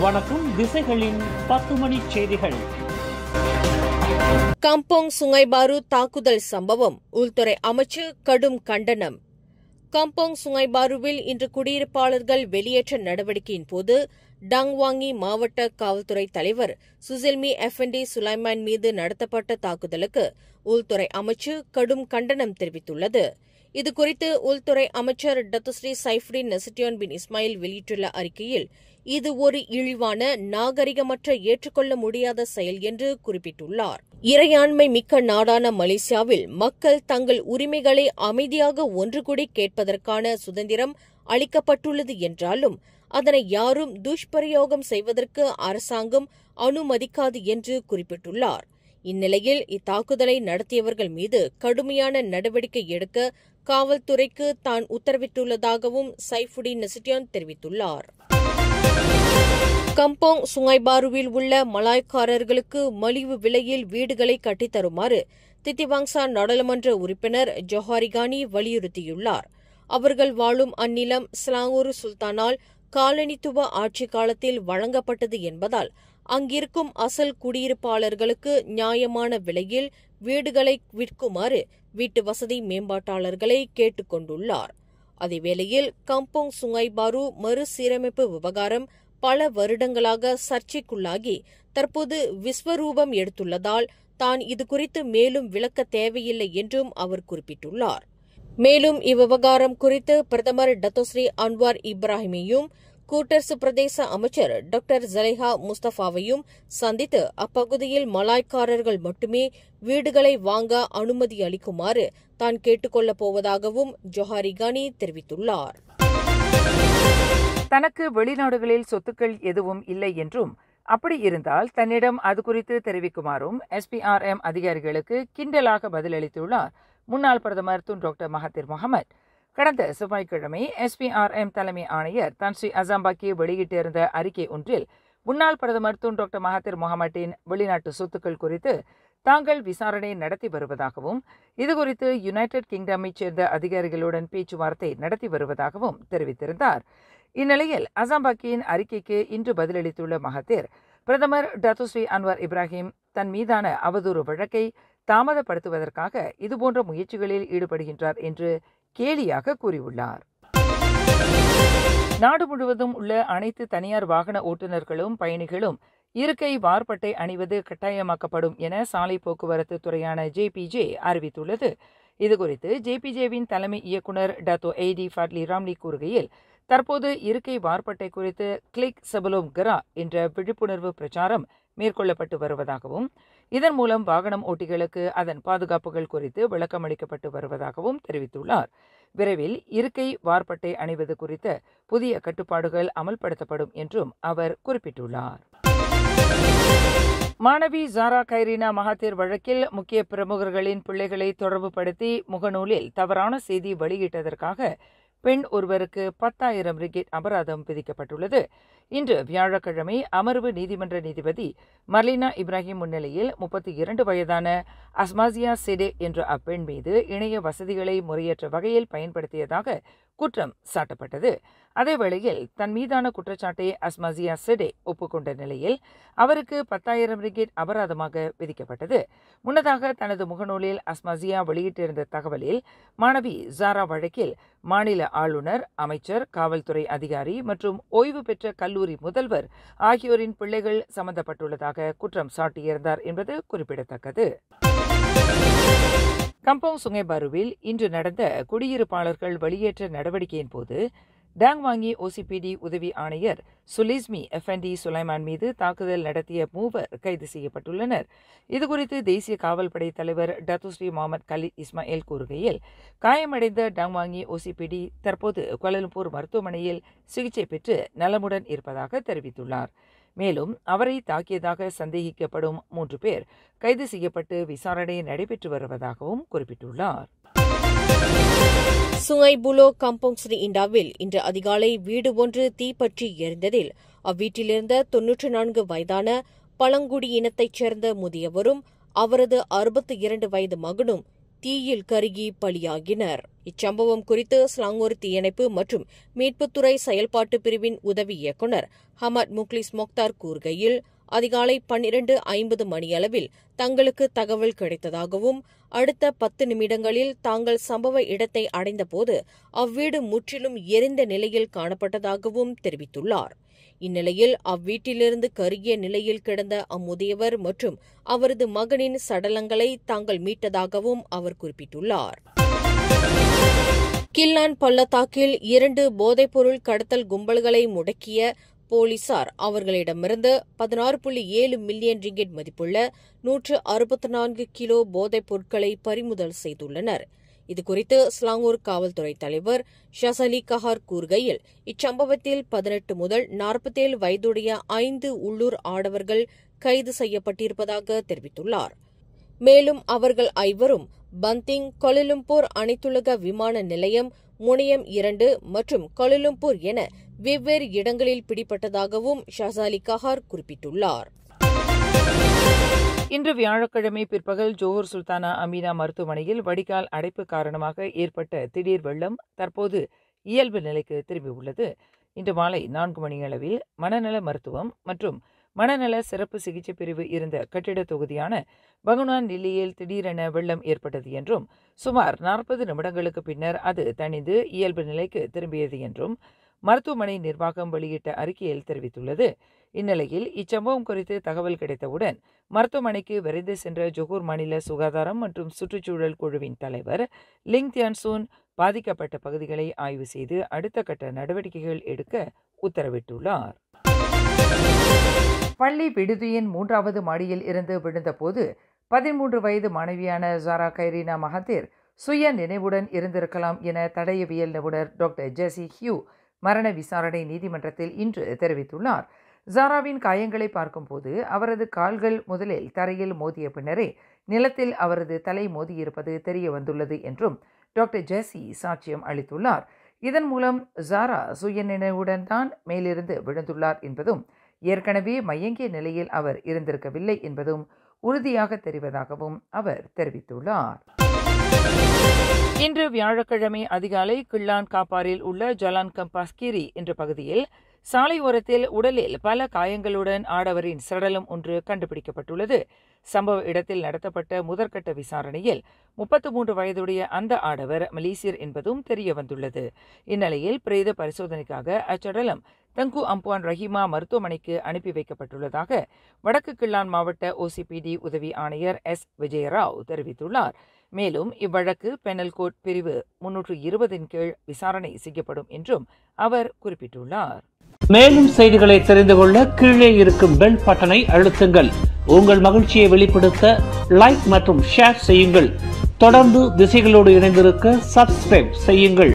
வணக்கம். திசைகளின் 10 மணி செய்திகள். கம்போங் சுங்கை பாரு தாக்குதல் சம்பவம், உள்துறை அமைச்சு கடும் கண்டனம். கம்போங் சுங்கை பாருவில் இன்று குடியிருப்பாளர்கள் வெளியேற்ற நடவடிக்கையின் போது டங்வாங்கி மாவட்ட காவல்துறை தலைவர் சுசில்மி எஃப்என்டி சுலைமான் மீது நடத்தப்பட்ட தாக்குதலுக்கு உள்துறை அமைச்சு கடும் கண்டனம் தெரிவித்துள்ளது. இதுகுறித்து உள்துறை அமைச்சர் டத்துஸ்ரீ சைஃபுடின் நசுட்டியான் பின் இஸ்மாயில் வெளியிட்டுள்ள அறிக்கையில், இது ஒரு இழிவான, நாகரிகமற்ற, ஏற்றுக்கொள்ள முடியாத செயல் என்று குறிப்பிட்டுள்ளார். இறையாண்மை மிக்க நாடான மலேசியாவில் மக்கள் தங்கள் உரிமைகளை அமைதியாக ஒன்று கூடி கேட்பதற்கான சுதந்திரம் அளிக்கப்பட்டுள்ளது என்றாலும் அதனை யாரும் துஷ்பிரயோகம் செய்வதற்கு அரசாங்கம் அனுமதிக்காது என்று குறிப்பிட்டுள்ளார். இந்நிலையில் இத்தாக்குதலை நடத்தியவர்கள் மீது கடுமையான நடவடிக்கை எடுக்க காவல்துறைக்கு தான் உத்தரவிட்டுள்ளதாகவும் சைஃபுடின் நசுட்டியான் தெரிவித்துள்ளார். கம்போங் சுங்கை பாருவில் உள்ள மலாய்க்காரர்களுக்கு மலிவு விலையில் வீடுகளை கட்டித்தருமாறு தித்திவாங்சா நாடாளுமன்ற உறுப்பினர் ஜொஹாரிகானி வலியுறுத்தியுள்ளார். அவர்கள் வாழும் அந்நிலம் ஸ்லாங்கூர் சுல்தானால் காலனித்துவ ஆட்சி காலத்தில் வழங்கப்பட்டது என்பதால் அங்கிருக்கும் அசல் குடியிருப்பாளர்களுக்கு நியாயமான விலையில் வீடுகளை விற்குமாறு வீட்டு வசதி மேம்பாட்டாளர்களை கேட்டுக் கொண்டுள்ளார். அதேவேளையில் கம்போங் சுங்கை பாரு மறுசீரமைப்பு விவகாரம் பல வருடங்களாக சர்ச்சைக்குள்ளாகி தற்போது விஸ்வரூபம் எடுத்துள்ளதால் தான் இதுகுறித்து மேலும் விளக்க தேவையில்லை என்றும் அவர் குறிப்பிட்டுள்ளார். மேலும் இவ்விவகாரம் குறித்து பிரதமர் டத்தோஸ்ரீ அன்வார் இப்ராஹிமையும் கூட்டரசு பிரதேச அமைச்சர் டாக்டர் ஜலேஹா முஸ்தபாவையும் சந்தித்து அப்பகுதியில் மலாய்க்காரர்கள் மட்டுமே வீடுகளை வாங்க அனுமதி அளிக்குமாறு தான் கேட்டுக் கொள்ளப் போவதாகவும் ஜொஹாரிகானி தெரிவித்துள்ளார். தனக்கு வெளிநாடுகளில் சொத்துக்கள் எதுவும் இல்லை என்றும், அப்படி இருந்தால் தன்னிடம் அது குறித்து தெரிவிக்குமாறும் SPRM அதிகாரிகளுக்கு கிண்டலாக பதிலளித்துள்ளார் முன்னாள் பிரதமர் துன் டாக்டர் மஹதிர் முகமது. கடந்த செவ்வாய்க்கிழமை SPRM தலைமை ஆணையர் தான் ஸ்ரீ அசாம்பாக்கி வெளியிட்டிருந்த அறிக்கை ஒன்றில் முன்னாள் பிரதமர் துன் டாக்டர் மஹதிர் முகமதின் வெளிநாட்டு சொத்துக்கள் குறித்து தாங்கள் விசாரணை நடத்தி வருவதாகவும், இதுகுறித்து யுனைடெட் கிங்டமைச் சேர்ந்த அதிகாரிகளுடன் பேச்சுவார்த்தை நடத்தி வருவதாகவும் தெரிவித்திருந்தார். இந்நிலையில் அசாம்பாக்கியின் அறிக்கைக்கு இன்று பதிலளித்துள்ள மஹதிர், பிரதமர் டத்துஸ்ரீ அன்வார் இப்ராஹிம் தன் மீதான அவதூறு வழக்கை தாமதப்படுத்துவதற்காக இதுபோன்ற முயற்சிகளில் ஈடுபடுகின்றார் என்று கேலியாக கூறியுள்ளார். நாடு முழுவதும் உள்ள அனைத்து தனியார் வாகன ஓட்டுநர்களும் பயணிகளும் இருக்கை வார்பட்டை அணிவது கட்டாயமாக்கப்படும் என சாலை போக்குவரத்து துறையான JPJ அறிவித்துள்ளது. இதுகுறித்து JPJவின் தலைமை இயக்குநர் டத்தோ AD ஃபாட்லி ராம்லி கூறுகையில், தற்போது இருக்கை வார்பட்டை குறித்து கிளிக் சபலோம் கரா என்ற விழிப்புணர்வு பிரச்சாரம் மேற்கொள்ளப்பட்டு வருவதாகவும், இதன் மூலம் வாகனம் ஓட்டிகளுக்கு அதன் பாதுகாப்புகள் குறித்து விளக்கமளிக்கப்பட்டு வருவதாகவும் தெரிவித்துள்ளார். விரைவில் இருக்கை வார்பட்டை அணிவது குறித்த புதிய கட்டுப்பாடுகள் அமல்படுத்தப்படும் என்றும் அவர் குறிப்பிட்டுள்ளார். மாணவி ஜாரா கைரீனா மஹாதிர் வழக்கில் முக்கிய பிரமுகர்களின் பிள்ளைகளை தொடர்புபடுத்தி முகநூலில் தவறான செய்தி வெளியிட்டதற்காக பெண் ஒருவருக்கு 10,000 ரிங்கிட் அபராதம் விதிக்கப்பட்டுள்ளது. இன்று வியாழக்கிழமை அமர்வு நீதிமன்ற நீதிபதி மர்லினா இப்ராஹிம் முன்னிலையில் 32 வயதான அஸ்மாசியா செடே என்ற அப்பெண் மீது இணைய வசதிகளை முறையற்ற வகையில் பயன்படுத்தியதாக குற்றம் சாட்டப்பட்டது. அதேவேளையில் தன் மீதான குற்றச்சாட்டை அஸ்மாசியா செடே ஒப்புக்கொண்ட நிலையில் அவருக்கு 10,000 ரிங்கிட் அபராதமாக விதிக்கப்பட்டது. முன்னதாக தனது முகநூலில் அஸ்மாசியா வெளியிட்டிருந்த தகவலில் மாணவி ஜாரா வழக்கில் மாநில ஆளுநர், அமைச்சர், காவல்துறை அதிகாரி மற்றும் ஓய்வு பெற்ற கல்லூரி முதல்வர் ஆகியோரின் பிள்ளைகள் சம்பந்தப்பட்டுள்ளதாக குற்றம் சாட்டியிருந்தார் என்பது குறிப்பிடத்தக்கது. கம்போங் சுங்கை பாருவில் இன்று நடந்த குடியிருப்பாளர்கள் வெளியேற்ற நடவடிக்கையின் போது டங்வாங்கி OCPD உதவி ஆணையர் சுலிஸ்மி எஃப்என்டி சுலைமான் மீது தாக்குதல் நடத்திய 3 கைது செய்யப்பட்டுள்ளனர். இதுகுறித்து தேசிய காவல்படை தலைவர் டத்துஸ்ரீ முகமது கலீத் இஸ்மாயில் கூறுகையில், காயமடைந்த டங்வாங்கி OCPD தற்போது கோலாலம்பூர் மருத்துவமனையில் சிகிச்சை பெற்று நலமுடன் இருப்பதாக தெரிவித்துள்ளார். மேலும் அவரை தாக்கியதாக சந்தேகிக்கப்படும் 3 பேர் கைது செய்யப்பட்டு விசாரணை நடைபெற்று வருவதாகவும் குறிப்பிட்டுள்ளார். சுங்கை புலோ கம்போங் ஸ்ரீ இண்டாவில் இன்று அதிகாலை வீடு ஒன்று தீப்பற்றி எரிந்ததில் அவ்வீட்டிலிருந்த 94 வயதான பழங்குடி இனத்தைச் சேர்ந்த முதியவரும் அவரது 62 வயது மகனும் தீயில் கருகி பலியாகினர். இச்சம்பவம் குறித்து ஸ்லாங்கூர் தீயணைப்பு மற்றும் மீட்புத்துறை செயல்பாட்டு பிரிவின் உதவி இயக்குநர் ஹமத் முக்லிஸ் மொக்தார் கூறுகையில், அதிகாலை 12:50 மணியளவில் தங்களுக்கு தகவல் கிடைத்ததாகவும், அடுத்த 10 நிமிடங்களில் தாங்கள் சம்பவ இடத்தை அடைந்தபோது அவ்வீடு முற்றிலும் எரிந்த நிலையில் காணப்பட்டதாகவும் தெரிவித்துள்ளார். இந்நிலையில் அவ்வீட்டிலிருந்து கருகிய நிலையில் கிடந்த அம்முதியவர் மற்றும் அவரது மகனின் சடலங்களை தாங்கள் மீட்டதாகவும் அவர் குறிப்பிட்டுள்ளார். கில்லான் பள்ளத்தாக்கில் 2 போதைப்பொருள் கடத்தல் கும்பல்களை முடக்கிய போலீசார் அவர்களிடமிருந்து 16.7 மில்லியன் ரிங்கிட் மதிப்புள்ள 164 கிலோ போதைப் பொருட்களை பறிமுதல் செய்துள்ளனர். இதுகுறித்து ஸ்லாங்கூர் காவல்துறை தலைவர் ஷசலி கஹார் கூறுகையில், இச்சம்பவத்தில் 18 முதல் 47 வயதுடைய 5 உள்ளூர் ஆடவர்கள் கைது செய்யப்பட்டிருப்பதாக தெரிவித்துள்ளார். மேலும் அவர்கள் 5வரும் பந்திங், கோலாலம்பூர் அனைத்துலக விமான நிலையம், முனையம் 2 மற்றும் கோலாலம்பூர் என வெவ்வேறு இடங்களில் பிடிபட்டதாகவும் ஷசாலி கஹார் குறிப்பிட்டுள்ளார். இன்று வியாழக்கிழமை பிற்பகல் ஜோஹர் சுல்தானா அமீனா மருத்துவமனையில் வடிகால் அடைப்பு காரணமாக ஏற்பட்ட திடீர் வெள்ளம் தற்போது இயல்பு நிலைக்கு திரும்பியுள்ளது. இன்று மாலை 4 மணியளவில் மனநல மருத்துவம் மற்றும் மனநல சிறப்பு சிகிச்சை பிரிவு இருந்த கட்டிட தொகுதியான பகுனான் நிலையில் திடீரென வெள்ளம் ஏற்பட்டது என்றும், சுமார் 40 நிமிடங்களுக்கு பின்னர் அது தணிந்து இயல்பு நிலைக்கு திரும்பியது என்றும் மருத்துவமனை நிர்வாகம் வெளியிட்ட அறிக்கையில் தெரிவித்துள்ளது. இந்நிலையில் இச்சம்பவம் குறித்து தகவல் கிடைத்தவுடன் மருத்துவமனைக்கு விரைந்து சென்ற ஜொகூர் மாநில சுகாதாரம் மற்றும் சுற்றுச்சூழல் குழுவின் தலைவர் லிங் தியான்சூன் பாதிக்கப்பட்ட பகுதிகளை ஆய்வு செய்து அடுத்த கட்ட நடவடிக்கைகள் எடுக்க உத்தரவிட்டுள்ளார். பள்ளி விடுதியின் 3வது மாடியில் இருந்து விழுந்தபோது 13 வயது மாணவியான ஜாரா கைரீனா மஹாதீர் சுய நினைவுடன் இருந்திருக்கலாம் என தடயவியல் நிபுணர் டாக்டர் ஜெசி ஹியூ மரண விசாரணை நீதிமன்றத்தில் இன்று தெரிவித்துள்ளார். ஜாராவின் காயங்களை பார்க்கும்போது அவரது கால்கள் முதலில் தரையில் மோதிய பின்னரே நிலத்தில் அவரது தலை மோதியிருப்பது தெரிய வந்துள்ளது என்றும் டாக்டர் ஜெசி சாட்சியம் அளித்துள்ளார். இதன் மூலம் ஜாரா சுய நினைவுடன் தான் மேலிருந்து விழுந்துள்ளார் என்பதும், ஏற்கனவே மயங்கிய நிலையில் அவர் இருந்திருக்கவில்லை என்பதும் உறுதியாக தெரிவதாகவும் அவர் தெரிவித்துள்ளார். இன்று வியாழக்கிழமை அதிகாலை கில்லான் காப்பாரில் உள்ள ஜலான் கம்பாஸ்கிரி என்ற பகுதியில் சாலை ஓரத்தில் உடலில் பல காயங்களுடன் ஆடவரின் சடலம் ஒன்று கண்டுபிடிக்கப்பட்டுள்ளது. சம்பவ இடத்தில் நடத்தப்பட்ட முதற்கட்ட விசாரணையில் 33 வயதுடைய அந்த ஆடவர் மலேசியர் என்பதும் தெரிய வந்துள்ளது. இந்நிலையில் பிரேத பரிசோதனைக்காக அச்சடலம் தங்கு அம்புவான் ரஹீமா மருத்துவமனைக்கு அனுப்பி வைக்கப்பட்டுள்ளதாக வடக்கு கில்லான் மாவட்ட OCPD உதவி ஆணையர் S. விஜயராவ் தெரிவித்துள்ளார். மேலும் இவ்வழக்கு பெனல் கோட் பிரிவு 320 கீழ் விசாரணை செய்யப்படும் என்றும் அவர் குறிப்பிட்டுள்ளார். மேலும் செய்திகளை தெரிந்து கொள்ள கீழே இருக்கும் பெல் பட்டனை அழுத்துங்கள். உங்கள் மகிழ்ச்சியை வெளிப்படுத்த லைக் மற்றும் ஷேர் செய்யுங்கள். தொடர்ந்து திசைகளோடு இணைந்திருக்க சப்ஸ்கிரைப் செய்யுங்கள்.